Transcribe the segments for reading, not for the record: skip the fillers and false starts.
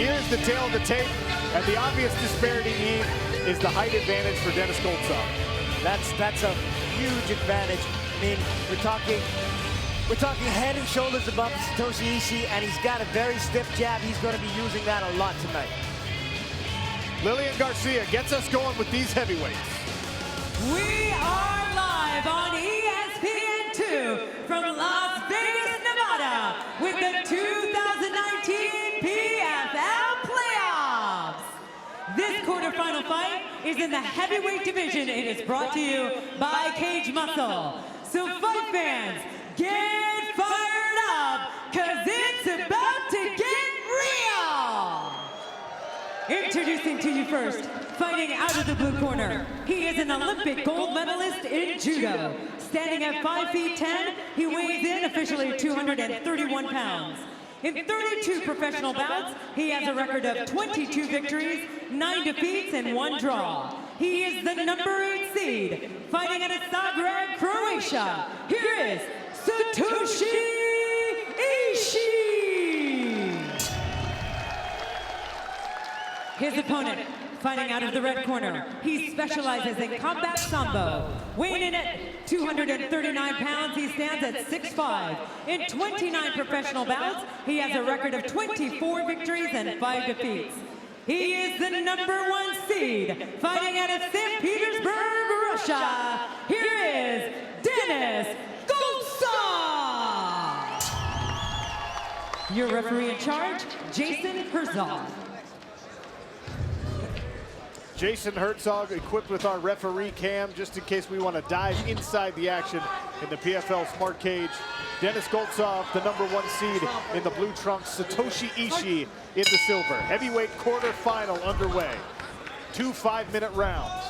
Here's the tail of the tape, and the obvious disparity is the height advantage for Denis Goltsov. That's a huge advantage. I mean, we're talking head and shoulders above Satoshi Ishii, and he's got a very stiff jab. He's going to be using that a lot tonight. Lillian Garcia gets us going with these heavyweights. We are live on ESPN2 from Las Vegas, Nevada, with the 2019 PFL Playoffs. This quarterfinal fight is in the heavyweight division. It is brought to you by Cage Muscle. So fight fans, get fired up, cause it's about to get real! Introducing to you first, fighting out of the blue corner. He is an Olympic gold medalist in judo. Standing at 5'10", he weighs in officially 231 pounds. In 32 professional bouts, he has a record of 22 victories, 9 defeats, and 1 draw. He is the #8 seed, fighting out of Zagreb, Croatia. Here is Satoshi Ishii. His opponent, fighting out of the red corner. He specializes in combat sambo. Weighing in at 239 pounds, he stands at 6'5". In 29 professional bouts, he has a record of 24 victories and 5 defeats. He is the #1 seed, fighting out of St. Petersburg, Russia. Here is Denis Goltsov. Your referee in charge, Jason Herzog. Jason Herzog equipped with our referee cam just in case we want to dive inside the action in the PFL Smart Cage. Denis Goltsov, the #1 seed in the blue trunks. Satoshi Ishii in the silver. Heavyweight quarterfinal underway. 2 5-minute rounds.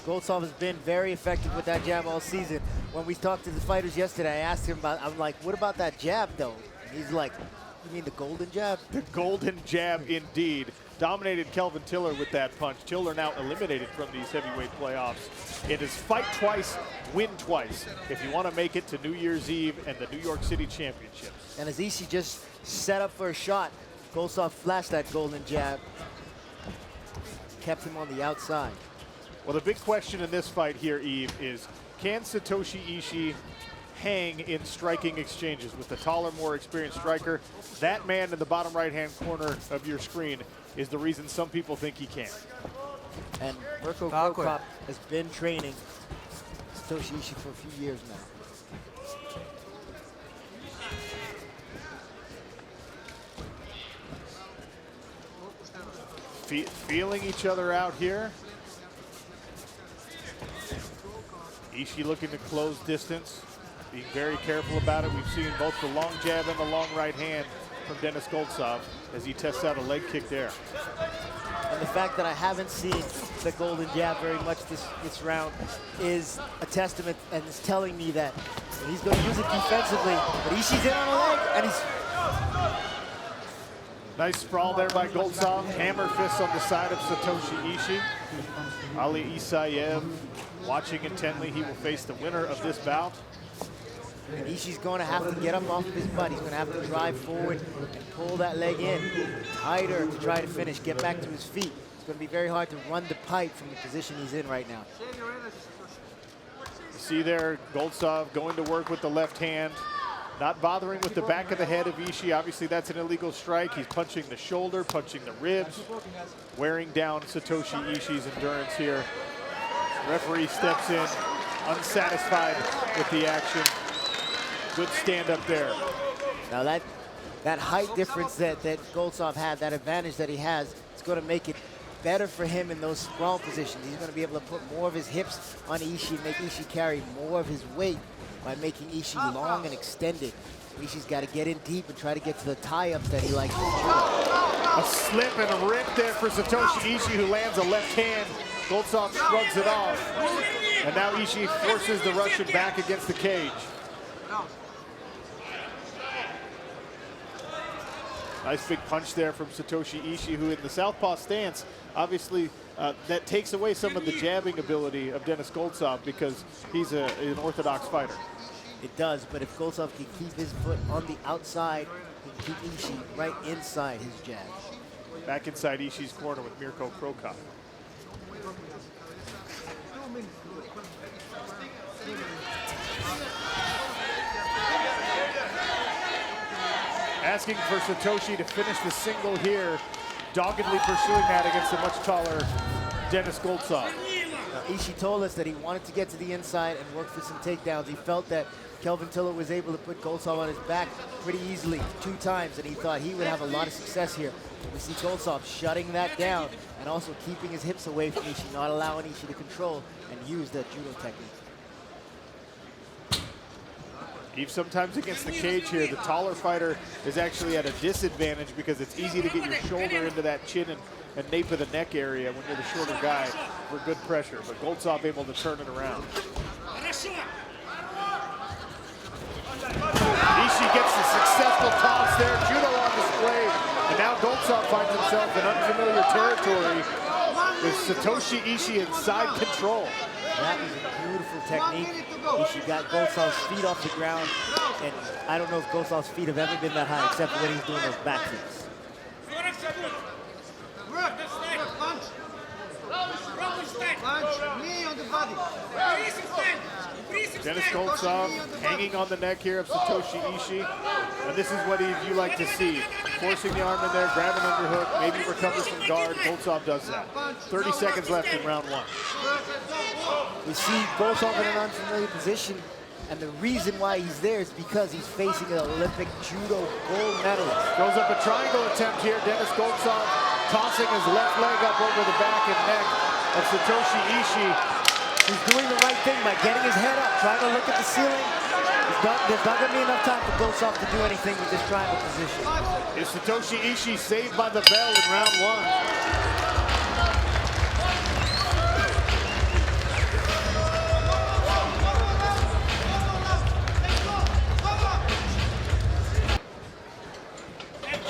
Goltsov has been very effective with that jab all season. When we talked to the fighters yesterday, I asked him I'm like, what about that jab though? And he's like, you mean the golden jab? The golden jab indeed. Dominated Kelvin Tiller with that punch. Tiller now eliminated from these heavyweight playoffs. It is fight twice, win twice, if you want to make it to New Year's Eve and the New York City Championships. And as Ishii just set up for a shot, Goltsov flashed that golden jab, kept him on the outside. Well, the big question in this fight here, Eve, is can Satoshi Ishii hang in striking exchanges with the taller, more experienced striker? That man in the bottom right-hand corner of your screen is the reason some people think he can. And Mirko Krokop has been training Satoshi Ishii for a few years now. Feeling each other out here. Ishii looking to close distance, being very careful about it. We've seen both the long jab and the long right hand from Denis Goltsov as he tests out a leg kick there. And the fact that I haven't seen the golden jab very much this round is a testament, and it's telling me that he's going to use it defensively, but Ishii's in on a leg, and he's... Nice sprawl there by Goltsov. Hammer fists on the side of Satoshi Ishii. Ali Isaev watching intently. He will face the winner of this bout. And Ishii's going to have to get up off of his butt. He's going to have to drive forward and pull that leg in tighter to try to finish, get back to his feet. It's going to be very hard to run the pipe from the position he's in right now. You see there, Goltsov going to work with the left hand, not bothering with the back of the head of Ishii. Obviously, that's an illegal strike. He's punching the shoulder, punching the ribs, wearing down Satoshi Ishii's endurance here. Referee steps in, unsatisfied with the action. Good stand up there. Now that height difference that Goltsov had, that advantage that he has, it's going to make it better for him in those sprawl positions. He's going to be able to put more of his hips on Ishii, make Ishii carry more of his weight by making Ishii long and extended. Ishii's got to get in deep and try to get to the tie-ups that he likes to do. A slip and a rip there for Satoshi Ishii, who lands a left hand. Goltsov shrugs it off. And now Ishii forces the Russian back against the cage. Nice big punch there from Satoshi Ishii, who in the southpaw stance, obviously that takes away some of the jabbing ability of Denis Goltsov because he's an orthodox fighter. It does, but if Goltsov can keep his foot on the outside, he can keep Ishii right inside his jab. Back inside Ishii's corner with Mirko Krokop. Asking for Satoshi to finish the single here, doggedly pursuing that against a much taller Denis Goltsov. Ishii told us that he wanted to get to the inside and work for some takedowns. He felt that Kelvin Tiller was able to put Goltsov on his back pretty easily 2 times, and he thought he would have a lot of success here. We see Goltsov shutting that down and also keeping his hips away from Ishii, not allowing Ishii to control and use that judo technique. Even sometimes against the cage here, the taller fighter is actually at a disadvantage because it's easy to get your shoulder into that chin and nape of the neck area when you're the shorter guy for good pressure. But Goltsov able to turn it around. Ishii gets the successful toss there, judo on display, and now Goltsov finds himself in unfamiliar territory with Satoshi Ishii in side control. That was a beautiful technique. Ishii got Goltsov's feet off the ground, and I don't know if Goltsov's feet have ever been that high except when he's doing those back kicks. Denis Goltsov hanging on the neck here of Satoshi Ishii. And this is what you like to see. Forcing the arm in there, grab an underhook, maybe recovers from guard. Goltsov does that. 30 seconds left in round 1. We see Goltsov in an unfamiliar position, and the reason why he's there is because he's facing an Olympic judo gold medalist. Goes up a triangle attempt here. Denis Goltsov tossing his left leg up over the back and neck of Satoshi Ishii. He's doing the right thing by getting his head up, trying to look at the ceiling. There's not going to be enough time for Goltsov to do anything with this triangle position. Is Satoshi Ishii saved by the bell in round 1?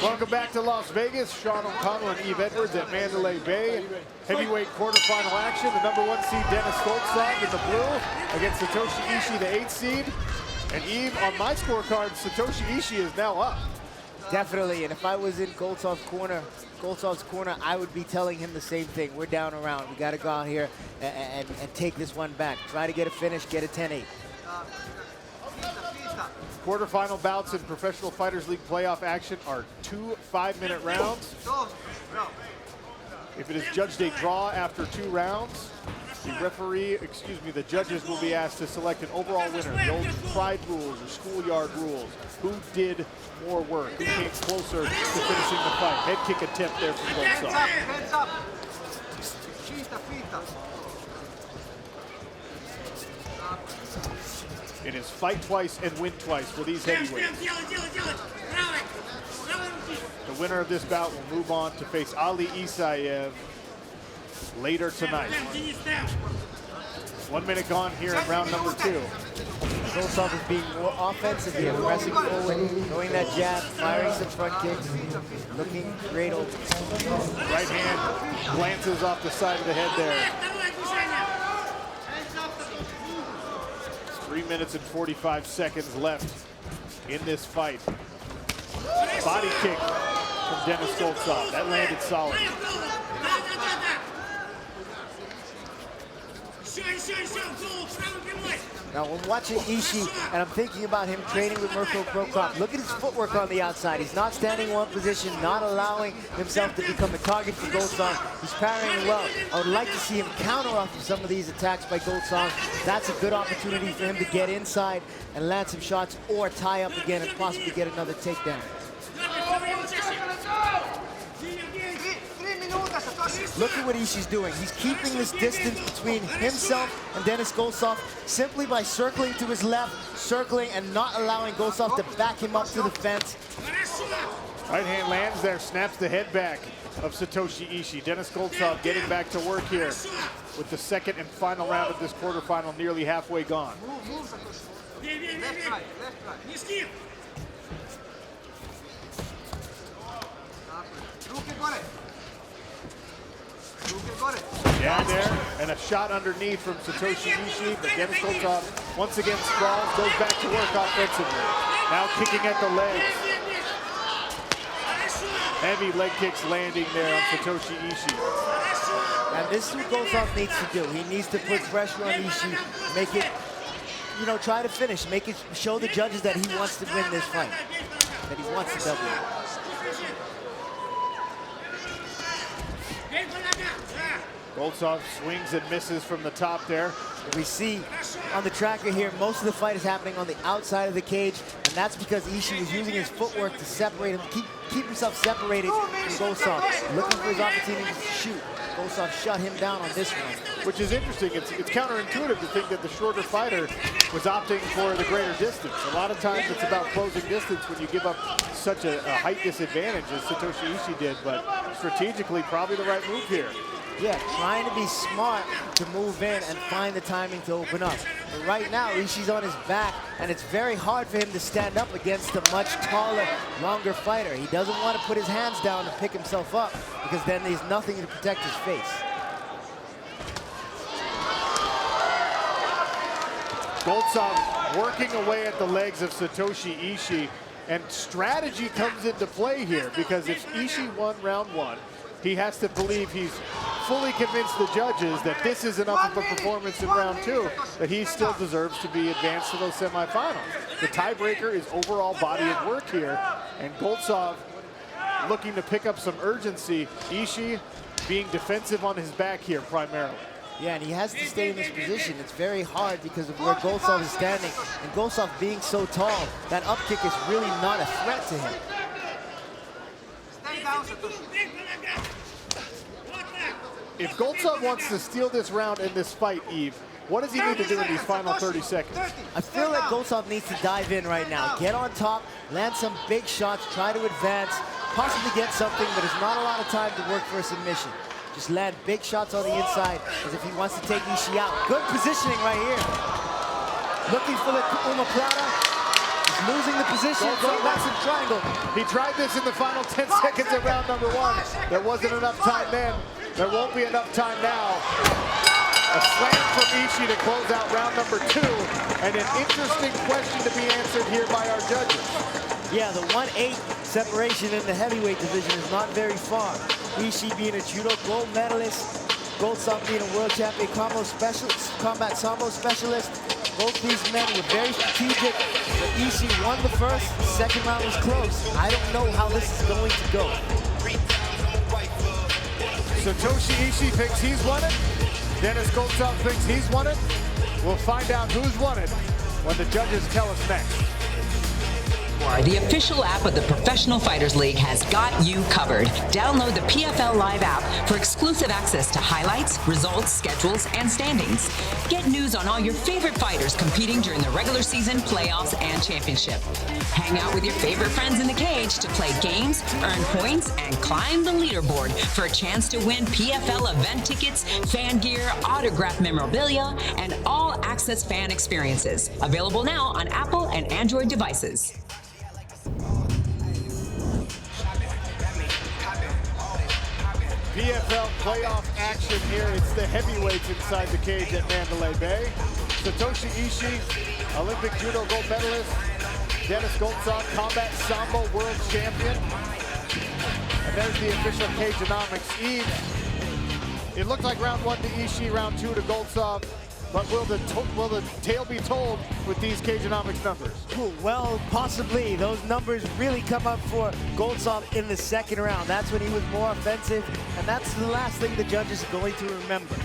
Welcome back to Las Vegas. Sean O'Connell and Eve Edwards at Mandalay Bay. Heavyweight quarterfinal action. The #1 seed Denis Goltsov in the blue against Satoshi Ishii, the 8th seed. And Eve, on my scorecard, Satoshi Ishii is now up. Definitely, and if I was in Goltsov's corner, I would be telling him the same thing. We're down around. We got to go out here and take this one back. Try to get a finish, get a 10-8. Quarterfinal bouts in Professional Fighters League playoff action are 2 5-minute rounds. If it is judged a draw after 2 rounds, the judges will be asked to select an overall winner. The old pride rules or schoolyard rules. Who did more work? Who came closer to finishing the fight? Head kick attempt there from Goltsov. Hands up. It is fight twice and win twice for these heavyweights. The winner of this bout will move on to face Ali Isaev later tonight. 1 minute gone here in round number 2. Goltsov is being more offensive here, pressing forward, throwing that jab, firing some front kicks, looking great open. Right hand glances off the side of the head there. 3 minutes and 45 seconds left in this fight. Body kick from Denis Goltsov. That landed solid. Now, when watching Ishii, and I'm thinking about him training with Mirko Krokop, look at his footwork on the outside. He's not standing in one position, not allowing himself to become a target for Goltsov. He's parrying well. I would like to see him counter off of some of these attacks by Goltsov. That's a good opportunity for him to get inside and land some shots or tie up again and possibly get another takedown. Look at what Ishii's doing. He's keeping this distance between himself and Denis Goltsov simply by circling to his left, circling and not allowing Goltsov to back him up to the fence. Right hand lands there, snaps the head back of Satoshi Ishii. Denis Goltsov getting back to work here with the second and final round of this quarterfinal nearly halfway gone. Left, right. Down there, and a shot underneath from Satoshi Ishii, but Denis Goltsov once again sprawls, goes back to work offensively. Now kicking at the legs. Heavy leg kicks landing there on Satoshi Ishii. And this is what Goltsov needs to do. He needs to put pressure on Ishii, make it, you know, try to finish, make it show the judges that he wants to win this fight, that he wants to W. Goltsov swings and misses from the top there. We see on the tracker here, most of the fight is happening on the outside of the cage, and that's because Ishii was using his footwork to separate him, keep himself separated from Goltsov, looking for his opportunity to shoot. Goltsov shut him down on this one. Which is interesting. It's counterintuitive to think that the shorter fighter was opting for the greater distance. A lot of times it's about closing distance when you give up such a height disadvantage as Satoshi Ishii did, but strategically probably the right move here. Yeah, trying to be smart to move in and find the timing to open up. But right now, Ishii's on his back, and it's very hard for him to stand up against a much taller, longer fighter. He doesn't want to put his hands down to pick himself up, because then there's nothing to protect his face. Goltsov working away at the legs of Satoshi Ishii, and strategy comes into play here, because if Ishii won round one, he has to believe he's fully convinced the judges that this is enough of a performance in round two, that he still deserves to be advanced to those semifinals. The tiebreaker is overall body of work here, and Goltsov looking to pick up some urgency. Ishii being defensive on his back here primarily. Yeah, and he has to stay in this position. It's very hard because of where Goltsov is standing, and Goltsov being so tall, that up kick is really not a threat to him. Stay down, Satoshi. If Goltsov wants to steal this round in this fight, Yves, what does he need to do in these final 30 seconds? I feel like Goltsov needs to dive in right now. Get on top, land some big shots, try to advance, possibly get something, but there's not a lot of time to work for a submission. Just land big shots on the inside as if he wants to take Ishii out. Good positioning right here. Looking for the omoplata. He's losing the position, going back to the triangle. He tried this in the final 10 seconds of round number one. There wasn't enough time then. There won't be enough time now. A slam from Ishii to close out round number two, and an interesting question to be answered here by our judges. Yeah, the 1-8 separation in the heavyweight division is not very far. Ishii being a judo gold medalist, Goltsov being a world champion combat sambo specialist. Both these men were very strategic, but Ishii won the first, the second round was close. I don't know how this is going to go. Satoshi Ishii thinks he's won it. Denis Goltsov thinks he's won it. We'll find out who's won it when the judges tell us next. The official app of the Professional Fighters League has got you covered. Download the PFL Live app for exclusive access to highlights, results, schedules, and standings. Get news on all your favorite fighters competing during the regular season, playoffs, and championship. Hang out with your favorite friends in the cage to play games, earn points, and climb the leaderboard for a chance to win PFL event tickets, fan gear, autographed memorabilia, and all-access fan experiences. Available now on Apple and Android devices. PFL playoff action here. It's the heavyweights inside the cage at Mandalay Bay. Satoshi Ishii, Olympic judo gold medalist. Denis Goltsov, combat sambo world champion. And there's the official cageonomics. Yves, it looked like round one to Ishii, round two to Goltsov. But will the tale be told with these cageonomics numbers? Well, possibly. Those numbers really come up for Goltsov in the second round. That's when he was more offensive, and that's the last thing the judges are going to remember.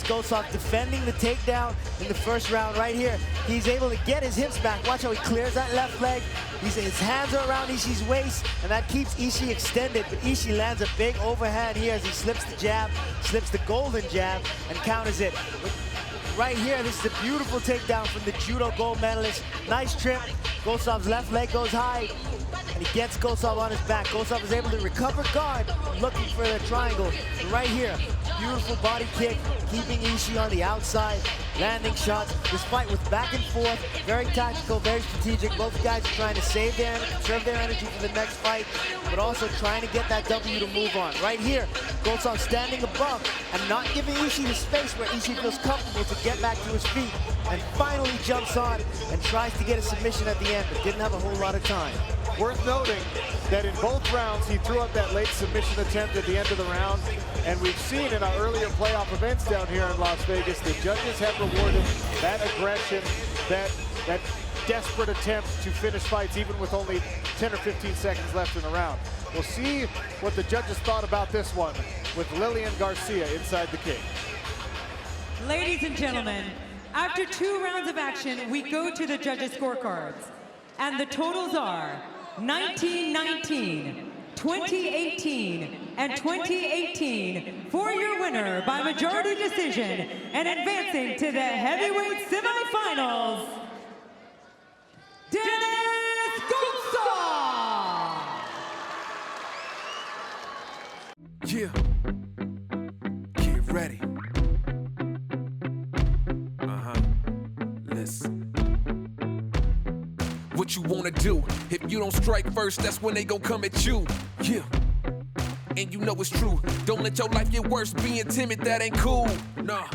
Goltsov defending the takedown in the first round right here. He's able to get his hips back. Watch how he clears that left leg. His hands are around Ishii's waist, and that keeps Ishii extended, but Ishii lands a big overhand here as he slips the jab, slips the golden jab, and counters it. But right here, this is a beautiful takedown from the judo gold medalist. Nice trip. Goltsov's left leg goes high, and he gets Goltsov on his back. Goltsov is able to recover guard, looking for the triangle. And right here, beautiful body kick, keeping Ishii on the outside, landing shots. This fight was back and forth, very tactical, very strategic. Both guys are trying to save their energy, conserve their energy for the next fight, but also trying to get that W to move on. Right here, Goltsov standing above and not giving Ishii the space where Ishii feels comfortable to get back to his feet. and finally jumps on and tries to get a submission at the end, but didn't have a whole lot of time. Worth noting that in both rounds, he threw up that late submission attempt at the end of the round. And we've seen in our earlier playoff events down here in Las Vegas, the judges have rewarded that aggression, that desperate attempt to finish fights even with only 10 or 15 seconds left in the round. We'll see what the judges thought about this one with Lillian Garcia inside the cage. Ladies and gentlemen, after 2 rounds of action, we go to the judges' scorecards. And the totals are 19-19, 20-18, and 20-18 for your winner by majority decision and advancing to the heavyweight semifinals, Denis Goltsov! Yeah, get ready. Listen. What you wanna do? If you don't strike first, that's when they gon' come at you. Yeah, and you know it's true. Don't let your life get worse. Being timid, that ain't cool. Nah.